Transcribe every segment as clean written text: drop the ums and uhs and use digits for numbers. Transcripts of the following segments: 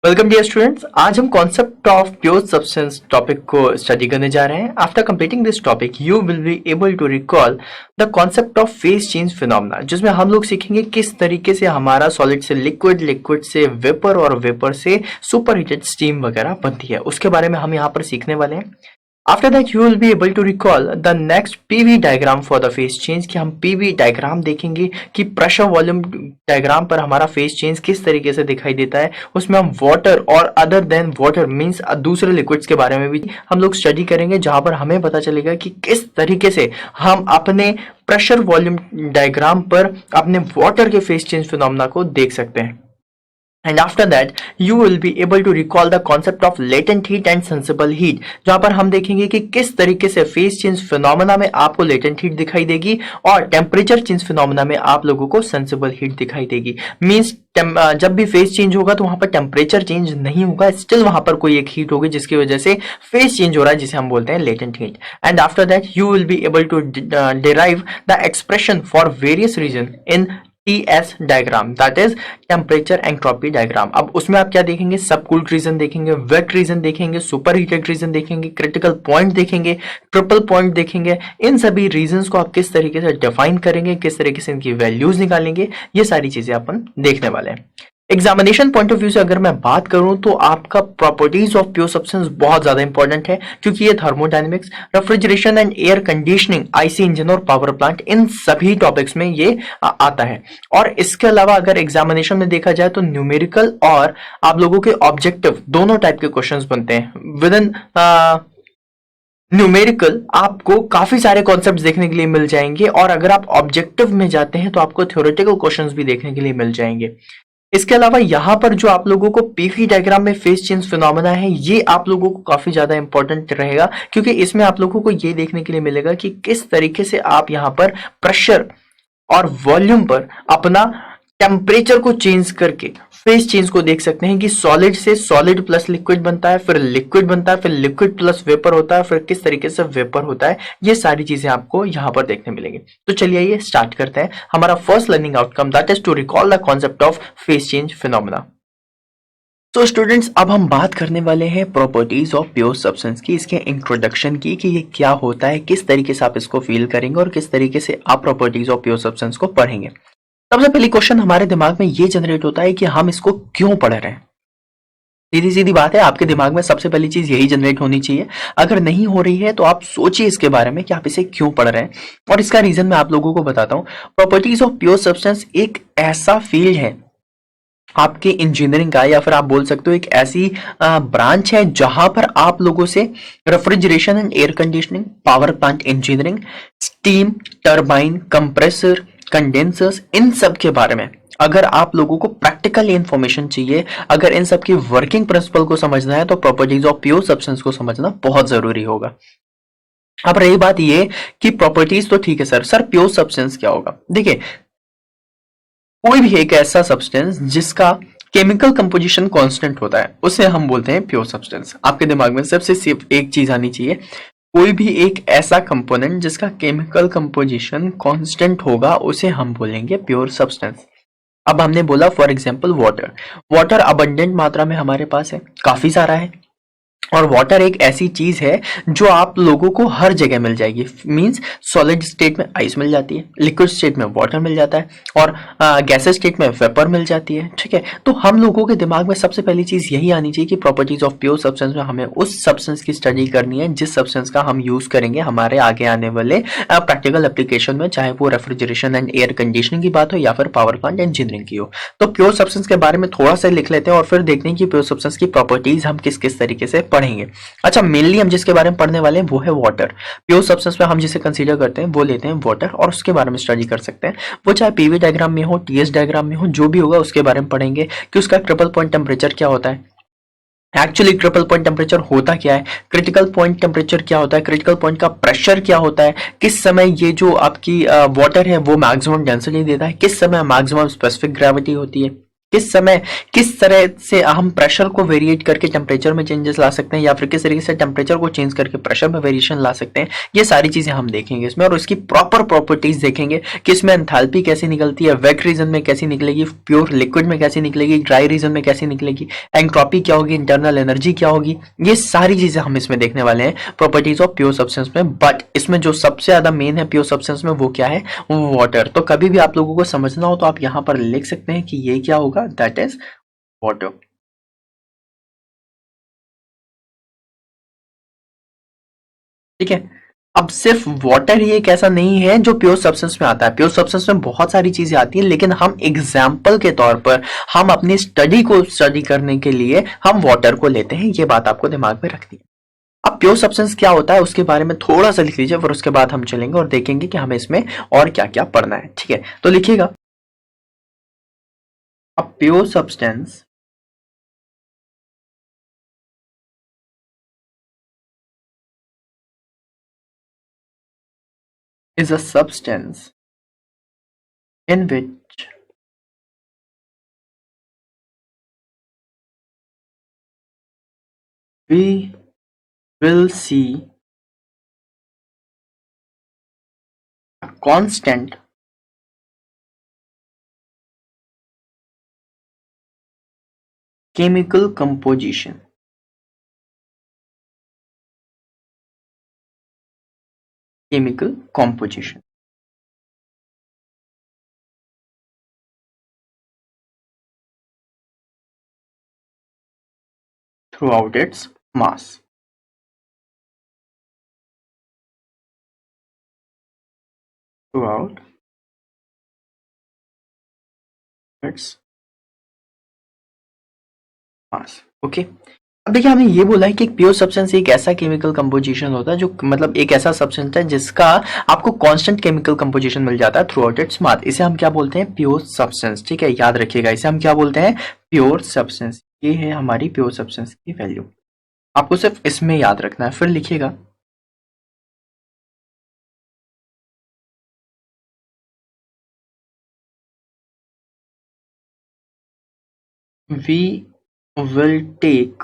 Welcome dear students. आज हम concept of pure substance topic को स्टडी करने जा रहे हैं। After completing this topic you will be able to recall the concept of phase change phenomena, जिसमें हम लोग सीखेंगे किस तरीके से हमारा सॉलिड से लिक्विड, लिक्विड से वेपर और वेपर से सुपर हीटेड स्टीम वगैरह बनती है। उसके बारे में हम यहाँ पर सीखने वाले हैं। After that you will be able to recall the next PV diagram for the phase change कि हम PV डायग्राम देखेंगे कि प्रेशर वॉल्यूम डायग्राम पर हमारा फेज चेंज किस तरीके से दिखाई देता है। उसमें हम वाटर और अदर देन वाटर मींस दूसरे लिक्विड्स के बारे में भी हम लोग स्टडी करेंगे, जहां पर हमें पता चलेगा कि किस तरीके से हम अपने प्रेशर वॉल्यूम डायग्राम पर अपने वाटर के फेज चेंज फिनोमेना को देख सकते हैं। And after that you will be able to recall the concept of latent heat and sensible heat, जहां पर हम देखेंगे कि किस तरीके से फेज चेंज फिनोमेना में आपको लेटेंट हीट दिखाई देगी और टेम्परेचर चेंज फिनोमेना में आप लोगों को सेंसिबल हीट दिखाई देगी। मींस जब भी फेज चेंज होगा तो वहां पर टेम्परेचर चेंज नहीं होगा, स्टिल वहां पर कोई एक हीट होगी जिसकी वजह से फेज चेंज हो रहा है, जिसे हम बोलते हैं latent heat. And after that you will be able to derive the expression for various region in TS diagram, that is temperature entropy diagram. अब उसमें आप क्या देखेंगे? सब कूल्ड रीजन देखेंगे, वेट रीजन देखेंगे, सुपर हीटेड रीजन देखेंगे, critical point देखेंगे, triple point देखेंगे। इन सभी रीजंस को आप किस तरीके से डिफाइन करेंगे, किस तरीके से इनकी वैल्यूज निकालेंगे, ये सारी चीजें अपन देखने वाले हैं। एग्जामिनेशन पॉइंट ऑफ व्यू से अगर मैं बात करूं तो आपका प्रॉपर्टीज ऑफ प्योर सब्सटेंस बहुत ज्यादा इंपॉर्टेंट है, क्योंकि ये thermodynamics, refrigeration and air conditioning, IC engine और पावर प्लांट, इन सभी टॉपिक्स में ये आता है। और इसके अलावा अगर एग्जामिनेशन में देखा जाए तो न्यूमेरिकल और आप लोगों के ऑब्जेक्टिव दोनों टाइप के क्वेश्चंस बनते हैं। विद इन न्यूमेरिकल आपको काफी सारे कॉन्सेप्ट्स देखने के लिए मिल जाएंगे, और अगर आप ऑब्जेक्टिव में जाते हैं तो आपको थ्योरेटिकल क्वेश्चंस भी देखने के लिए मिल जाएंगे। इसके अलावा यहाँ पर जो आप लोगों को पीवी डायग्राम में फेज चेंज फिनोमेना है, ये आप लोगों को काफी ज्यादा इंपॉर्टेंट रहेगा, क्योंकि इसमें आप लोगों को ये देखने के लिए मिलेगा कि किस तरीके से आप यहाँ पर प्रेशर और वॉल्यूम पर अपना टेम्परेचर को चेंज करके फेज चेंज को देख सकते हैं कि सॉलिड से सॉलिड प्लस लिक्विड बनता है, फिर लिक्विड बनता है, फिर लिक्विड प्लस वेपर होता है, फिर किस तरीके से वेपर होता है। ये सारी चीजें आपको यहाँ पर देखने मिलेंगी। तो चलिए ये स्टार्ट करते हैं हमारा first learning outcome, that is to recall the concept of phase change phenomena. तो स्टूडेंट्स, अब हम बात करने वाले हैं प्रॉपर्टीज ऑफ प्योर सब्सटेंस की, इसके इंट्रोडक्शन की, कि ये क्या होता है, किस तरीके से आप इसको फील करेंगे और किस तरीके से आप प्रॉपर्टीज ऑफ प्योर सब्सटेंस को पढ़ेंगे। सबसे पहली क्वेश्चन हमारे दिमाग में ये जनरेट होता है कि हम इसको क्यों पढ़ रहे हैं। सीधी सीधी बात है, आपके दिमाग में सबसे पहली चीज यही जनरेट होनी चाहिए। अगर नहीं हो रही है तो आप सोचिए इसके बारे में कि आप इसे क्यों पढ़ रहे हैं, और इसका रीजन मैं आप लोगों को बताता हूं। प्रॉपर्टीज ऑफ प्योर सब्सटेंस एक ऐसा फील्ड है आपके इंजीनियरिंग का, या फिर आप बोल सकते हो एक ऐसी ब्रांच है जहां पर आप लोगों से refrigeration and air conditioning, power plant engineering, steam turbine, compressor, condensers, इन सब के बारे में अगर आप लोगों को प्रैक्टिकल इंफॉर्मेशन चाहिए, अगर इन सब की वर्किंग प्रिंसिपल को समझना है, तो प्रॉपर्टीज ऑफ प्योर सब्सटेंस को समझना बहुत जरूरी होगा। अब रही बात ये कि प्रॉपर्टीज तो ठीक है सर प्योर सब्सटेंस क्या होगा? देखिए, कोई भी एक ऐसा सब्सटेंस जिसका केमिकल कंपोजिशन कांस्टेंट होता है उसे हम बोलते हैं प्योर सब्सटेंस। आपके दिमाग में सबसे सिर्फ एक चीज आनी चाहिए, कोई भी एक ऐसा कंपोनेंट जिसका केमिकल कंपोजिशन कांस्टेंट होगा उसे हम बोलेंगे प्योर सब्सटेंस। अब हमने बोला फॉर एग्जांपल वाटर अबंडेंट मात्रा में हमारे पास है, काफी सारा है, और वाटर एक ऐसी चीज है जो आप लोगों को हर जगह मिल जाएगी। मींस सॉलिड स्टेट में आइस मिल जाती है, लिक्विड स्टेट में वाटर मिल जाता है, और गैसेस स्टेट में वेपर मिल जाती है। ठीक है, तो हम लोगों के दिमाग में सबसे पहली चीज यही आनी चाहिए कि प्रॉपर्टीज ऑफ प्योर सब्सटेंस में हमें उस सब्सटेंस की स्टडी करनी है जिस सब्सटेंस का हम यूज करेंगे हमारे आगे आने वाले प्रैक्टिकल एप्लीकेशन में, चाहे वो रेफ्रिजरेशन एंड एयर कंडीशनिंग की बात हो या फिर पावर प्लांट इंजीनियरिंग की हो। तो प्योर सब्सटेंस के बारे में थोड़ा सा लिख लेते हैं और फिर देखते हैं कि प्योर सब्सटेंस की प्रॉपर्टीज हम किस किस तरीके से पढ़ेंगे। अच्छा, मेनली हम जिसके बारे में पढ़ने वाले हैं वो है वाटर। प्योर सब्सटेंस में हम जिसे कंसीडर करते हैं वो लेते हैं वाटर, और उसके बारे में स्टडी कर सकते हैं। वो चाहे पीवी डायग्राम में हो, टीएस डायग्राम में हो, जो भी होगा उसके बारे में पढ़ेंगे कि उसका ट्रिपल पॉइंट टेम्परेचर क्या होता है, एक्चुअली ट्रिपल पॉइंट टेम्परेचर होता क्या है, क्रिटिकल पॉइंट टेम्परेचर क्या होता है, क्रिटिकल पॉइंट का प्रेशर क्या होता है, किस समय ये जो आपकी वाटर है वो मैक्सिमम डेंसिटी देता है, किस समय मैक्सिमम स्पेसिफिक ग्रेविटी होती है, किस समय किस तरह से हम प्रेशर को वेरिएट करके टेम्परेचर में चेंजेस ला सकते हैं, या फिर किस तरीके से टेम्परेचर को चेंज करके प्रेशर में वेरिएशन ला सकते हैं, ये सारी चीजें हम देखेंगे इसमें। और उसकी प्रॉपर प्रॉपर्टीज देखेंगे कि इसमें एंथैल्पी कैसे निकलती है, वेट रीजन में कैसी निकलेगी, प्योर लिक्विड में कैसे निकलेगी, ड्राई रीजन में कैसे निकलेगी, एंट्रोपी क्या होगी, इंटरनल एनर्जी क्या होगी, ये सारी चीजें हम इसमें देखने वाले हैं प्रॉपर्टीज ऑफ प्योर सब्सटेंस में। बट इसमें जो सबसे ज्यादा मेन है प्योर सब्सटेंस में, वो क्या है, वाटर। तो कभी भी आप लोगों को समझना हो तो आप यहां पर लिख सकते हैं कि ये क्या होगा, दैट इज वाटर। ठीक है। अब सिर्फ वाटर ही एक ऐसा नहीं है जो प्योर सब्सटेंस में आता है, प्योर सब्सटेंस में बहुत सारी चीजें आती हैं, लेकिन हम एग्जाम्पल के तौर पर, हम अपनी स्टडी को स्टडी करने के लिए हम वाटर को लेते हैं, ये बात आपको दिमाग में रखनी है। अब प्योर सब्सटेंस क्या होता है उसके बारे में थोड़ा सा लिख लीजिए, फिर उसके बाद हम चलेंगे और देखेंगे कि हमें इसमें और क्या क्या पढ़ना है। ठीक है, तो लिखिएगा। अब pure substance is a substance in which we will see a constant chemical composition. Chemical composition throughout its mass. Throughout its mass. Okay. अब देखिए हमें ये बोला है कि एक प्योर सब्सटेंस एक ऐसा केमिकल कंपोजिशन होता है जो मतलब एक ऐसा सब्सटेंस है जिसका आपको कांस्टेंट केमिकल कंपोजिशन मिल जाता है थ्रू आउट इट्स मास। इसे हम क्या बोलते हैं, प्योर सब्सटेंस। ठीक है, याद रखिएगा, इसे हम क्या बोलते हैं, प्योर सब्सटेंस। ये है हमारी प्योर सब्सटेंस की वैल्यू, आपको सिर्फ इसमें याद रखना है। फिर लिखिएगा we will take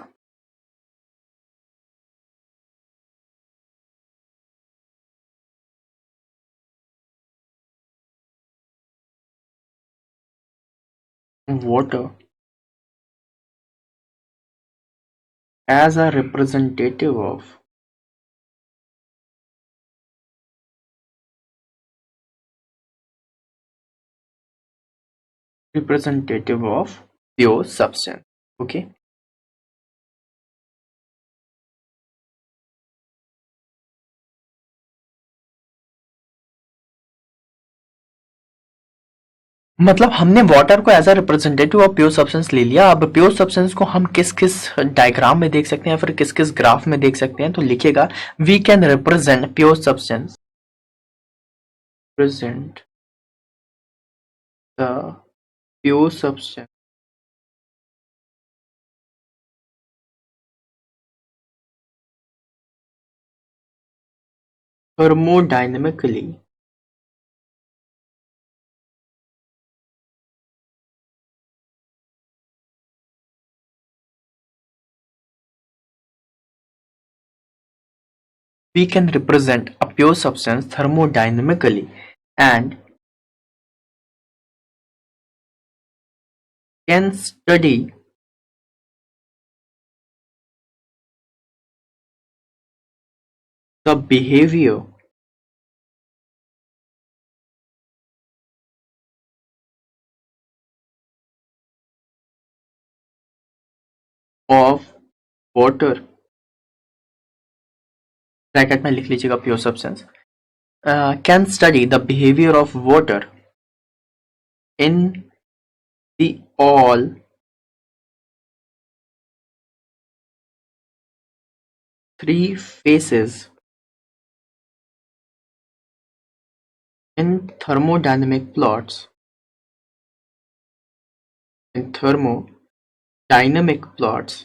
water as a representative of pure substance. Okay. मतलब हमने वाटर को as a representative of pure substance ले लिया। अब प्योर सब्सटेंस को हम किस किस डायग्राम में देख सकते हैं, फिर किस किस ग्राफ में देख सकते हैं, तो लिखिएगा we can represent pure substance, present the pure substance thermodynamically we can represent a pure substance thermodynamically and can study the behavior of water, bracket में लिख लीजिएगा pure substance, can study the behavior of water in the all three phases in thermodynamic plots, in thermodynamic plots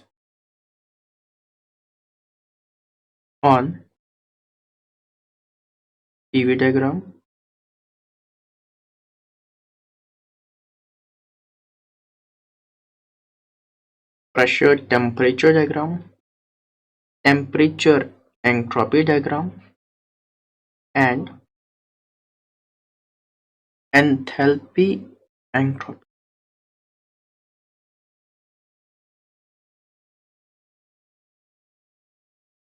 on PV diagram pressure temperature diagram, temperature entropy diagram, and enthalpy entropy.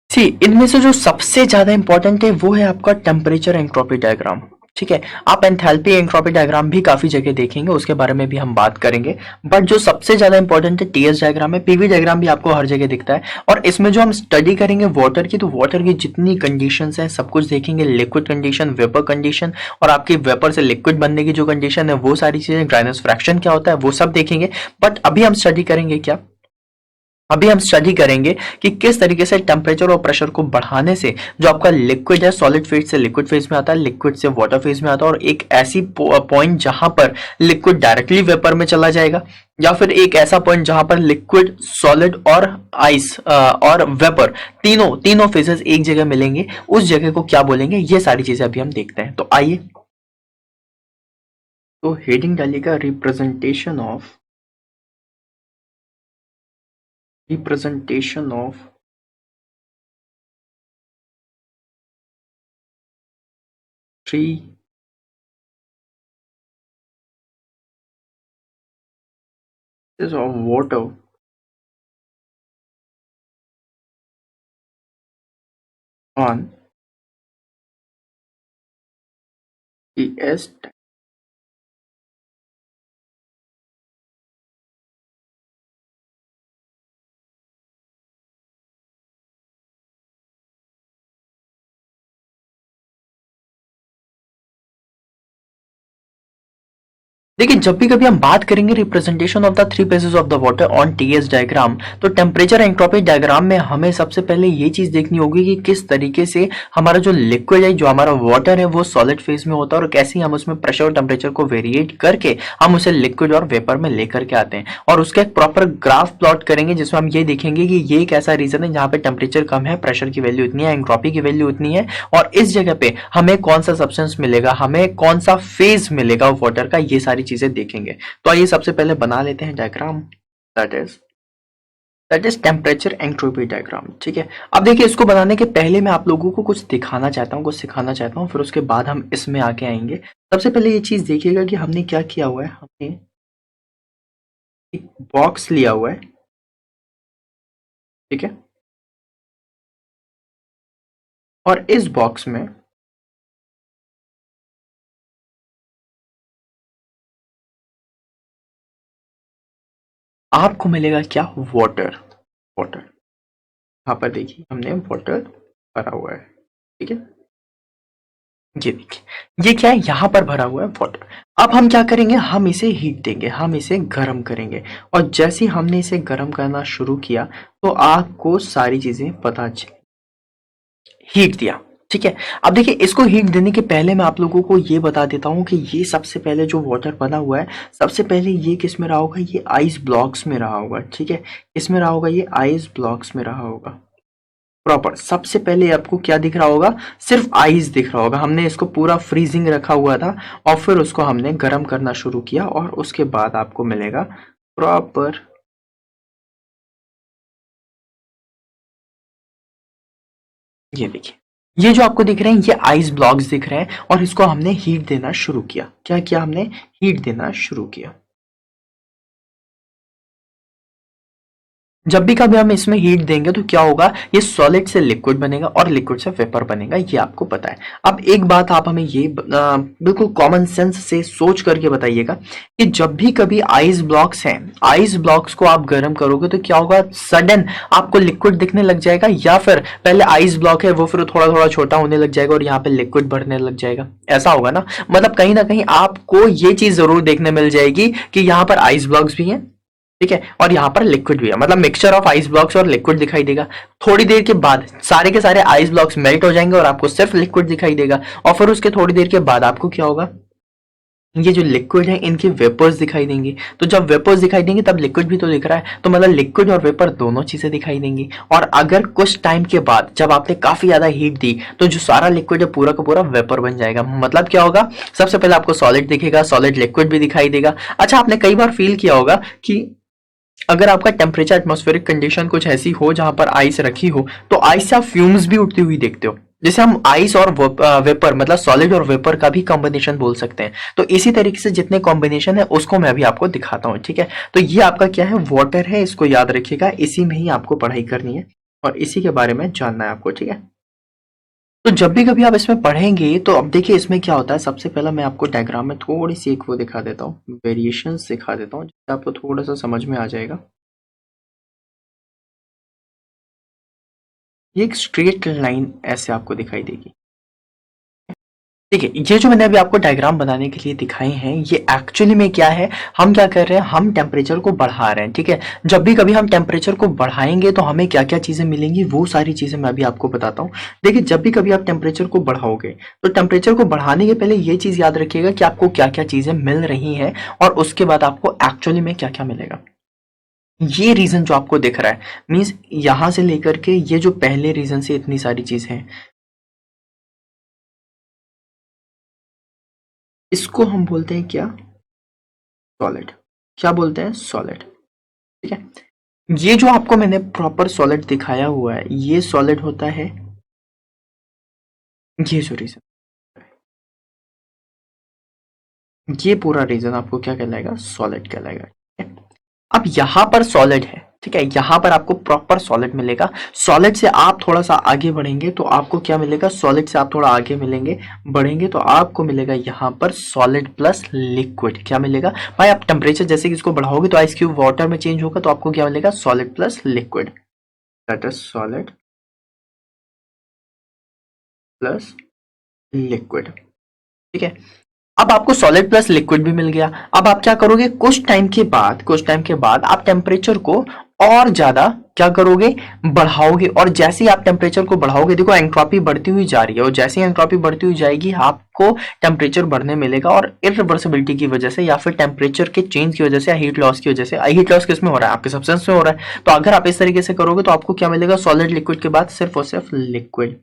सी इनमें से जो सबसे ज्यादा important है वो है आपका temperature entropy diagram. ठीक है, आप एंथैल्पी एंट्रोपी डायग्राम भी काफी जगह देखेंगे, उसके बारे में भी हम बात करेंगे, बट जो सबसे ज्यादा इंपॉर्टेंट है टीएस डायग्राम है। पीवी डायग्राम भी आपको हर जगह दिखता है, और इसमें जो हम स्टडी करेंगे वाटर की, तो वाटर की जितनी कंडीशंस हैं सब कुछ देखेंगे, लिक्विड कंडीशन, वेपर कंडीशन, और आपकी वेपर से लिक्विड बनने की जो कंडीशन है वो सारी चीजें, ड्राइनेस फ्रैक्शन क्या होता है वो सब देखेंगे। बट अभी हम स्टडी करेंगे क्या, अभी हम स्टडी करेंगे कि किस तरीके से टेम्परेचर और प्रेशर को बढ़ाने से जो आपका लिक्विड है सॉलिड फेज से लिक्विड फेज में आता है, लिक्विड से वाटर फेज में आता है, और एक ऐसी पॉइंट जहां पर लिक्विड डायरेक्टली वेपर में चला जाएगा, या फिर एक ऐसा पॉइंट जहां पर लिक्विड, सॉलिड और आइस और वेपर तीनों फेजेस एक जगह मिलेंगे, उस जगह को क्या बोलेंगे, ये सारी चीजें अभी हम देखते हैं। तो आइए, तो हेडिंग डालिएगा representation of three phases of water on TS। देखिए, जब भी कभी हम बात करेंगे representation of the three phases of the water on TS diagram, तो टेम्परेचर एंट्रोपी डायग्राम में हमें सबसे पहले ये चीज देखनी होगी कि किस तरीके से हमारा जो लिक्विड है, जो हमारा वाटर है, वो सॉलिड फेज में होता है, और कैसे हम उसमें प्रेशर और टेम्परेचर को वेरिएट करके हम उसे लिक्विड और वेपर में लेकर के आते हैं, और उसका एक प्रॉपर ग्राफ प्लॉट करेंगे जिसमें हम ये देखेंगे कि ये एक ऐसा रीजन है जहां पे टेम्परेचर कम है, प्रेशर की वैल्यू इतनी है, एंट्रोपी की वैल्यू इतनी है, और इस जगह पे हमें कौन सा सब्सटेंस मिलेगा, हमें कौन सा फेज मिलेगा वाटर का, ये सारी चीजें देखेंगे। तो आइए सबसे पहले बना लेते हैं diagram, that is temperature entropy diagram. ठीक है, अब देखिए, इसको बनाने के पहले मैं आप लोगों को कुछ दिखाना चाहता हूँ, कुछ सिखाना चाहता हूँ, फिर उसके बाद हम इसमें आके आएंगे। सबसे पहले ये चीज देखिएगा कि हमने क्या किया हुआ है, हमने एक बॉक्स लिया हुआ है। ठीक है, और इस बॉक्स में आपको मिलेगा क्या, वाटर। वाटर यहां पर देखिए हमने वाटर भरा हुआ है। ठीक है, ये देखिए ये क्या है, यहां पर भरा हुआ है वाटर। अब हम क्या करेंगे, हम इसे हीट देंगे, हम इसे गर्म करेंगे, और जैसे ही हमने इसे गर्म करना शुरू किया तो आपको सारी चीजें पता चली। हीट दिया, ठीक है। अब देखिए, इसको हीट देने के पहले मैं आप लोगों को ये बता देता हूँ कि ये सबसे पहले जो वाटर बना हुआ है, सबसे पहले ये किस में रहा होगा, ये आइस ब्लॉक्स में रहा होगा। ठीक है, इसमें रहा होगा, ये आइस ब्लॉक्स में रहा होगा प्रॉपर। सबसे पहले आपको क्या दिख रहा होगा, सिर्फ आइस दिख रहा होगा। हमने इसको पूरा फ्रीजिंग रखा हुआ था, और फिर उसको हमने गर्म करना शुरू किया, और उसके बाद आपको मिलेगा प्रॉपर ये देखिए, ये जो आपको दिख रहे हैं ये आइस ब्लॉक्स दिख रहे हैं, और इसको हमने हीट देना शुरू किया। क्या किया हमने, हीट देना शुरू किया। जब भी कभी हम इसमें हीट देंगे तो क्या होगा, ये सॉलिड से लिक्विड बनेगा और लिक्विड से वेपर बनेगा, ये आपको पता है। अब एक बात आप हमें ये बिल्कुल कॉमन सेंस से सोच करके बताइएगा कि जब भी कभी आइस ब्लॉक्स हैं, आइस ब्लॉक्स को आप गर्म करोगे तो क्या होगा, सडन आपको लिक्विड दिखने लग जाएगा, या फिर पहले आइस ब्लॉक है वो फिर थोड़ा थोड़ा छोटा होने लग जाएगा और यहाँ पे लिक्विड बढ़ने लग जाएगा, ऐसा होगा ना। मतलब कहीं ना कहीं आपको ये चीज जरूर देखने मिल जाएगी कि यहाँ पर आइस ब्लॉक्स भी हैं, ठीक है, और यहाँ पर लिक्विड भी है, मतलब मिक्सचर ऑफ आइस ब्लॉक्स और लिक्विड दिखाई देगा। थोड़ी देर के बाद सारे के सारे आइस ब्लॉक्स मेल्ट हो जाएंगे और आपको सिर्फ लिक्विड दिखाई देगा, और फिर उसके थोड़ी देर के बाद आपको क्या होगा, ये जो लिक्विड है इनके वेपर्स दिखाई देंगे। तो जब वेपर्स दिखाई देंगे तब लिक्विड भी तो दिख रहा है, तो मतलब लिक्विड और वेपर दोनों चीजें दिखाई देंगी। और अगर कुछ टाइम के बाद जब आपने काफी ज्यादा हीट दी तो जो सारा लिक्विड है पूरा का पूरा वेपर बन जाएगा। मतलब क्या होगा, सबसे पहले आपको सॉलिड दिखेगा, सॉलिड लिक्विड भी दिखाई देगा। अच्छा, आपने कई बार फील किया होगा कि अगर आपका टेम्परेचर एटमॉस्फेरिक कंडीशन कुछ ऐसी हो जहां पर आइस रखी हो, तो आइस से आप फ्यूम्स भी उठती हुई देखते हो। जैसे हम आइस और वेपर मतलब सॉलिड और वेपर का भी कॉम्बिनेशन बोल सकते हैं। तो इसी तरीके से जितने कॉम्बिनेशन है उसको मैं अभी आपको दिखाता हूँ, ठीक है। तो ये आपका क्या है, वाटर है, इसको याद रखिएगा, इसी में ही आपको पढ़ाई करनी है और इसी के बारे में जानना है आपको, ठीक है। तो जब भी कभी आप इसमें पढ़ेंगे तो अब देखिए इसमें क्या होता है। सबसे पहला मैं आपको डायग्राम में थोड़ी सी एक वो दिखा देता हूँ, वेरिएशंस दिखा देता हूँ, जिससे आपको थोड़ा सा समझ में आ जाएगा। ये एक स्ट्रेट लाइन ऐसे आपको दिखाई देगी। ठीक है, ये जो मैंने अभी आपको डायग्राम बनाने के लिए दिखाए हैं, ये एक्चुअली में क्या है, हम क्या कर रहे हैं, हम टेम्परेचर को बढ़ा रहे हैं, ठीक है। जब भी कभी हम टेम्परेचर को बढ़ाएंगे तो हमें क्या क्या चीजें मिलेंगी, वो सारी चीजें मैं अभी आपको बताता हूँ। देखिए, जब भी कभी आप टेम्परेचर को बढ़ाओगे तो टेम्परेचर को बढ़ाने के पहले ये चीज याद रखिएगा कि आपको क्या क्या चीजें मिल रही हैं और उसके बाद आपको एक्चुअली में क्या क्या मिलेगा। ये रीजन जो आपको दिख रहा है, मीन्स यहां से लेकर के ये जो पहले रीजन से इतनी सारी चीजें हैं, इसको हम बोलते हैं क्या, सॉलिड। क्या बोलते हैं, सॉलिड, ठीक है। ये जो आपको मैंने प्रॉपर सॉलिड दिखाया हुआ है, ये सॉलिड होता है। ये जो रीजन, ये पूरा रीजन आपको क्या कहलाएगा, सॉलिड कहलाएगा, ठीक है। अब यहां पर सॉलिड है, ठीक है, यहां पर आपको प्रॉपर सॉलिड मिलेगा। सॉलिड से आप थोड़ा सा आगे बढ़ेंगे तो आपको क्या मिलेगा, सॉलिड से आप थोड़ा आगे मिलेंगे, बढ़ेंगे तो आपको मिलेगा यहां पर सॉलिड प्लस लिक्विड। क्या मिलेगा भाई, आप टेम्परेचर जैसे कि इसको बढ़ाओगे तो आइस क्यूब वाटर में चेंज होगा, तो आपको क्या मिलेगा, solid plus liquid, that is solid plus liquid, ठीक है। अब आपको सॉलिड प्लस लिक्विड भी मिल गया। अब आप क्या करोगे, कुछ टाइम के बाद आप टेम्परेचर को और ज्यादा क्या करोगे, बढ़ाओगे। और जैसे ही आप टेम्परेचर को बढ़ाओगे, देखो एंट्रोपी बढ़ती हुई जा रही है, और जैसे ही एंट्रोपी बढ़ती हुई जाएगी आपको टेम्परेचर बढ़ने मिलेगा। और इरिवर्सिबिलिटी की वजह से या फिर टेम्परेचर के चेंज की वजह से, हीट लॉस की वजह से, हीट लॉस किस में हो रहा है, आपके सब्सटेंस में हो रहा है। तो अगर आप इस तरीके से करोगे तो आपको क्या मिलेगा, सॉलिड लिक्विड के बाद सिर्फ और सिर्फ लिक्विड,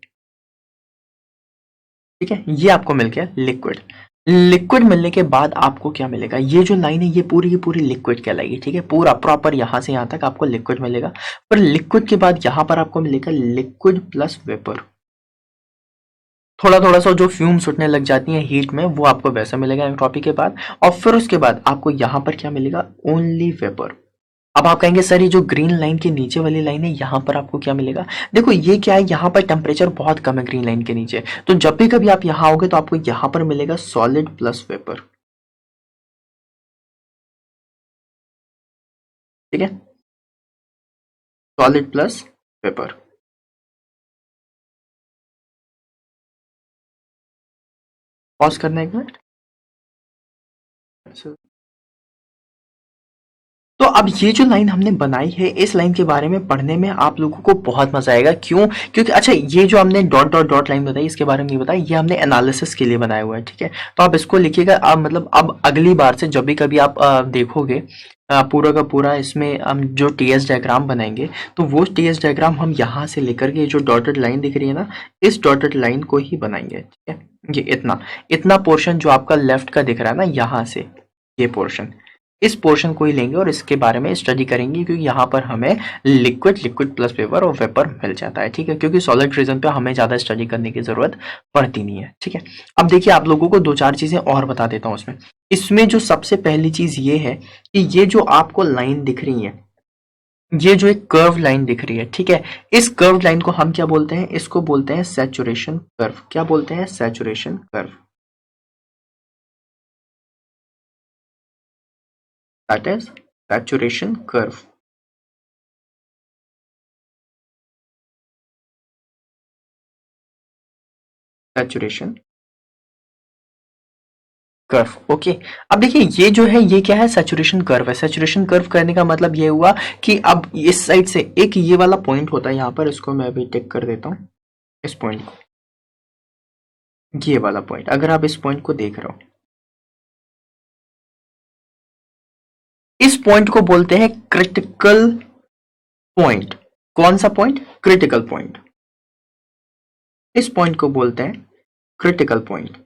ठीक है। ये आपको मिल गया लिक्विड। लिक्विड मिलने के बाद आपको क्या मिलेगा, ये जो लाइन है ये पूरी की पूरी लिक्विड कहलाएगी, ठीक है। पूरा प्रॉपर यहां से यहां तक आपको लिक्विड मिलेगा। पर लिक्विड के बाद यहां पर आपको मिलेगा लिक्विड प्लस वेपर। थोड़ा थोड़ा सा जो फ्यूम्स उठने लग जाती हैं हीट में, वो आपको वैसा मिलेगा एंट्रोपी के बाद। और फिर उसके बाद आपको यहां पर क्या मिलेगा, ओनली वेपर। अब आप कहेंगे सर ये जो ग्रीन लाइन के नीचे वाली लाइन है, यहां पर आपको क्या मिलेगा। देखो ये क्या है, यहां पर टेम्परेचर बहुत कम है ग्रीन लाइन के नीचे, तो जब भी कभी आप यहां आओगे तो आपको यहां पर मिलेगा सॉलिड प्लस वेपर, ठीक है। Solid plus vapour. पॉज करना एक मिनट। तो अब ये जो लाइन हमने बनाई है, इस लाइन के बारे में पढ़ने में आप लोगों को बहुत मजा आएगा। क्यों, क्योंकि अच्छा ये जो हमने डॉट डॉट डॉट लाइन बताई, इसके बारे में नहीं बताया, ये हमने एनालिसिस के लिए बनाया हुआ है, ठीक है। तो आप इसको लिखिएगा। अब मतलब अब अगली बार से जब भी कभी आप देखोगे पूरा का पूरा, इसमें हम जो टीएस डायग्राम बनाएंगे, तो वो टीएस डायग्राम हम यहाँ से लेकर के, जो डॉटेड लाइन दिख रही है ना, इस डॉटेड लाइन को ही बनाएंगे, ठीक है। ये इतना इतना पोर्शन जो आपका लेफ्ट का दिख रहा है ना, यहाँ से ये पोर्शन, इस पोर्शन को ही लेंगे और इसके बारे में स्टडी करेंगे, क्योंकि यहाँ पर हमें लिक्विड, लिक्विड प्लस वेपर और वेपर मिल जाता है, ठीक है। क्योंकि सॉलिड रीजन पे हमें ज्यादा स्टडी करने की जरूरत पड़ती नहीं है, ठीक है। अब देखिए आप लोगों को दो चार चीजें और बता देता हूँ इसमें। इसमें जो सबसे पहली चीज ये है कि ये जो आपको लाइन दिख रही है, ये जो एक कर्व लाइन दिख रही है, ठीक है, इस कर्व लाइन को हम क्या बोलते हैं, इसको बोलते हैं सैचुरेशन कर्व। क्या बोलते हैं, saturation curve, that is saturation curve, saturation curve, okay. अब देखिए ये जो है, ये क्या है, सैचुरेशन कर्व है। सैचुरेशन कर्व करने का मतलब ये हुआ कि अब इस साइड से एक ये वाला पॉइंट होता है यहाँ पर, इसको मैं अभी टिक कर देता हूँ, इस पॉइंट को, ये वाला पॉइंट, अगर आप इस पॉइंट को देख रहे हो, इस पॉइंट को बोलते हैं क्रिटिकल पॉइंट। कौन सा पॉइंट, क्रिटिकल पॉइंट। इस पॉइंट को बोलते हैं क्रिटिकल पॉइंट।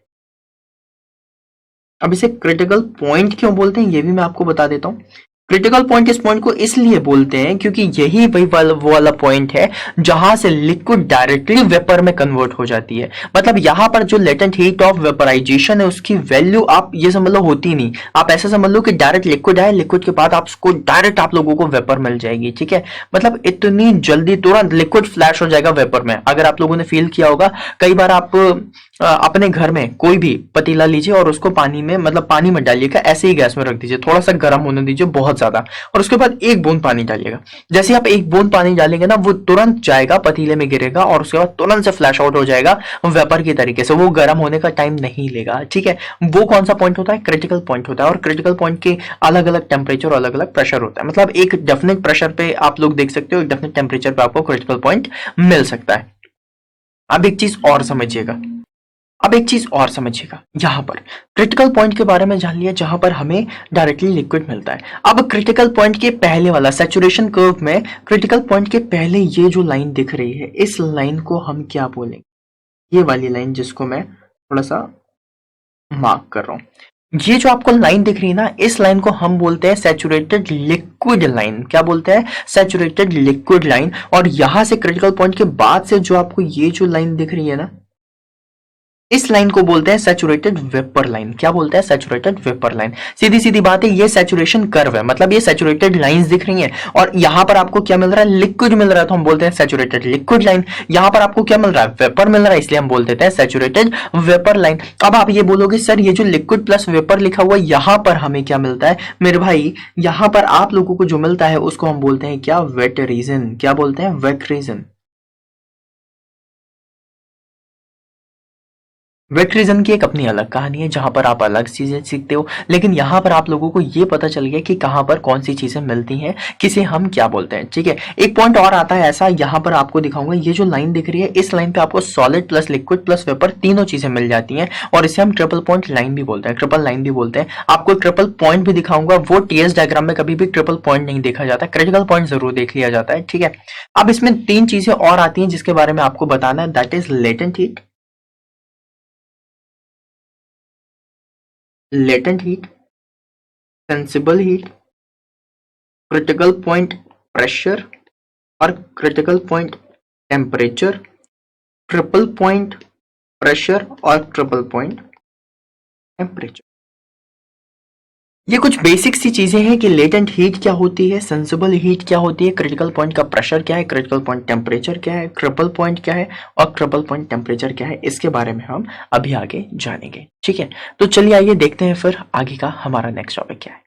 अब इसे क्रिटिकल पॉइंट क्यों बोलते हैं, ये भी मैं आपको बता देता हूं। क्रिटिकल पॉइंट इस पॉइंट को इसलिए बोलते हैं क्योंकि यही वही वो वाला पॉइंट है जहां से लिक्विड डायरेक्टली वेपर में कन्वर्ट हो जाती है। मतलब यहां पर जो लेटेंट हीट ऑफ वेपराइजेशन है उसकी वैल्यू आप ये समझ लो होती नहीं। आप ऐसा समझ लो कि डायरेक्ट लिक्विड है, लिक्विड के बाद आप उसको डायरेक्ट आप लोगों को वेपर मिल जाएगी। ठीक है, मतलब इतनी जल्दी तुरंत लिक्विड फ्लैश हो जाएगा वेपर में। अगर आप लोगों ने फील किया होगा, कई बार आप अपने घर में कोई भी पतीला लीजिए और उसको पानी में, मतलब पानी में डालिएगा, ऐसे ही गैस में रख दीजिए, थोड़ा सा गर्म होने दीजिए बहुत ज्यादा, और उसके बाद एक बूंद पानी डालिएगा। जैसे ही आप एक बूंद पानी डालेंगे ना, वो तुरंत जाएगा पतीले में गिरेगा और उसके बाद तुरंत से फ्लैश आउट हो जाएगा वेपर की तरीके से। वो गर्म होने का टाइम नहीं लेगा। ठीक है, वो कौन सा पॉइंट होता है? क्रिटिकल पॉइंट होता है। और क्रिटिकल पॉइंट के अलग अलग टेम्परेचर और अलग अलग प्रेशर होता है। मतलब एक डेफिनेट प्रेशर पे आप लोग देख सकते हो, एक डेफिनेट टेम्परेचर पे आपको क्रिटिकल पॉइंट मिल सकता है। अब एक चीज और समझिएगा, यहां पर क्रिटिकल पॉइंट के बारे में जान लिया जहां पर हमें डायरेक्टली लिक्विड मिलता है। अब क्रिटिकल पॉइंट के पहले वाला सैचुरेशन कर्व में क्रिटिकल पॉइंट के पहले ये जो लाइन दिख रही है, इस लाइन को हम क्या बोलेंगे? ये वाली लाइन जिसको मैं थोड़ा सा मार्क कर रहा हूं, ये जो आपको लाइन दिख रही है ना, इस लाइन को हम बोलते हैं सैचुरेटेड लिक्विड लाइन। क्या बोलते हैं? Saturated liquid line. और यहां से क्रिटिकल पॉइंट के बाद से जो आपको ये जो लाइन दिख रही है ना, इस लाइन को बोलते हैं सैचुरेटेड वेपर लाइन। क्या बोलते हैं? Saturated vapour line. सीधी सीधी बात है, ये सैचुरेशन कर्व है, मतलब ये सैचुरेटेड लाइंस दिख रही हैं और यहां पर आपको क्या मिल रहा है? लिक्विड मिल रहा है, तो हम बोलते हैं सैचुरेटेड लिक्विड लाइन। यहां पर आपको क्या मिल रहा है? वेपर मिल रहा है, इसलिए हम बोल देते हैं सैचुरेटेड वेपर लाइन। अब आप ये बोलोगे सर ये जो लिक्विड प्लस वेपर लिखा हुआ है, यहां पर हमें क्या मिलता है? मेरे भाई यहां पर आप लोगों को जो मिलता है उसको हम बोलते हैं क्या? Wet region. क्या बोलते हैं? Wait reason. वेट रीजन की एक अपनी अलग कहानी है जहां पर आप अलग चीजें सीखते हो, लेकिन यहां पर आप लोगों को ये पता चल गया कि कहां पर कौन सी चीजें मिलती हैं, किसे हम क्या बोलते हैं। ठीक है, एक पॉइंट और आता है ऐसा, यहां पर आपको दिखाऊंगा, ये जो लाइन दिख रही है, इस लाइन पे आपको solid plus liquid plus vapour तीनों चीजें मिल जाती हैं और इसे हम ट्रिपल पॉइंट लाइन भी बोलते हैं, ट्रिपल लाइन भी बोलते हैं। आपको एक ट्रिपल पॉइंट भी दिखाऊंगा, वो टीएस डायग्राम में कभी भी ट्रिपल पॉइंट नहीं देखा जाता, क्रिटिकल पॉइंट जरूर देख लिया जाता है। ठीक है, अब इसमें तीन चीजें और आती हैं जिसके बारे में आपको बताना है, that is latent heat, latent heat, sensible heat, critical point pressure और critical point temperature, triple point pressure और ट्रिपल पॉइंट टेम्परेचर। ये कुछ बेसिक सी चीजें हैं कि लेटेंट हीट क्या होती है, सेंसिबल हीट क्या होती है, क्रिटिकल पॉइंट का प्रेशर क्या है, क्रिटिकल पॉइंट टेम्परेचर क्या है, ट्रिपल पॉइंट क्या है और ट्रिपल पॉइंट टेम्परेचर क्या है। इसके बारे में हम अभी आगे जानेंगे। ठीक है, तो चलिए आइए देखते हैं फिर आगे का हमारा नेक्स्ट टॉपिक क्या है।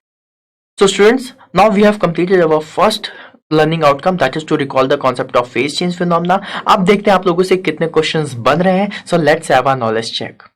So students, now we have completed our first learning outcome, that is to recall the concept of phase change phenomena. अब देखते हैं आप लोगों से कितने क्वेश्चंस बन रहे हैं। So let's have a knowledge check.